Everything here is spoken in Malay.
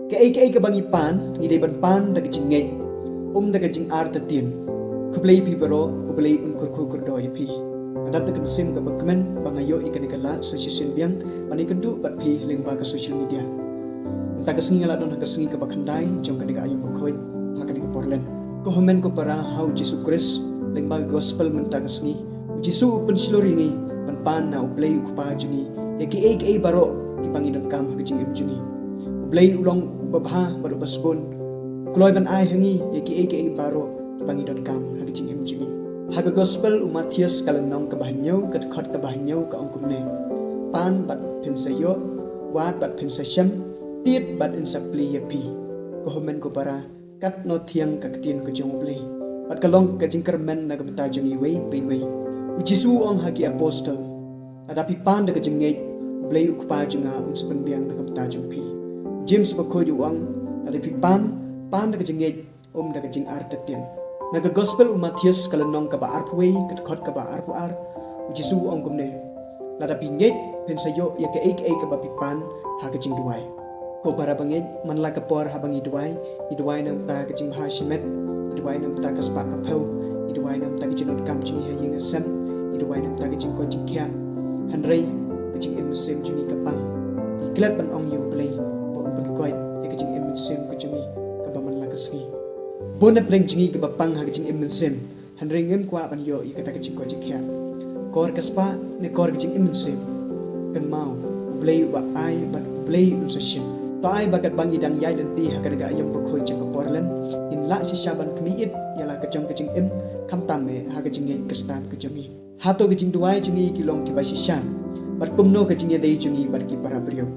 Ke bangi pan ngide ban pan da kajing ngej da kajing ar tatin kublai pi baro kublai un kurku kurdo pi adat da kansim ka bakmen bangayo ikan ikala social biang pani kendu bat pi lengba ka social media ta kasngi ala don kasngi ka bakhandai jong ka ayam bakhoi hakani ka porlen ko homen ko para how Jesus Christ lengba gospel menta kasngi Jisu pun siloringi pan pan na ublay ukpa jungi ya ki baro ki pangidon kam hagajing em jungi ublay ulong babha baru basbon kuloy ban ai hangi ya ki baro ki pangidon kam hagajing em jungi haga gospel Matius kalanong ka bahanyau ka khot ka bahanyau ka ongkumne pan bat pensayo wat bat pensayam tit bat insapli yapi ko homen ko para kat no thiang ka katien ko jong ublay pat kalong ka jingkermen na gamta jungi wei wei Jisu ong hagi apostol adapi pan daga jengej blay ukpa junga unsupan biang daga tajung pi James bakoy uang adapi pan daga jengej daga jeng artetian naga gospel Matius kalanong ka ba arpway kat ka ba arpuar Jisu ong kumne adapi ngej pensayo ya ka ka ba pipan haga jeng duwai ko para bangej manla ka por habang iduwai nang ta ka jeng hashimet iduwai nang ta ka spa ka pau iduwai nang ta ka jenot kam jungi hayeng asam iduwai nam ta kajing ko jingkya hanrei kajing em sem jungi kapang iklat ban ong yu play bo ban koi ya kajing em sem kajungi kabaman la kasngi bona pleng jungi ka bapang ha kajing em sem hanrei ngem kwa ban yo ikata kajing ko jingkya kor kaspa ne kor kajing em sem kan mau play ba ai ban play un session to ai bagat bangi dang yai dan ti ha kadaga ayam bakhoi jang ka porlan in la si shaban kmiit yala kajong kajing em kam tame ha kajing ngei kristan kajungi hato kajing duai jungi kilong ki basisyan bat kumno kajing yadai jungi bat ki para brio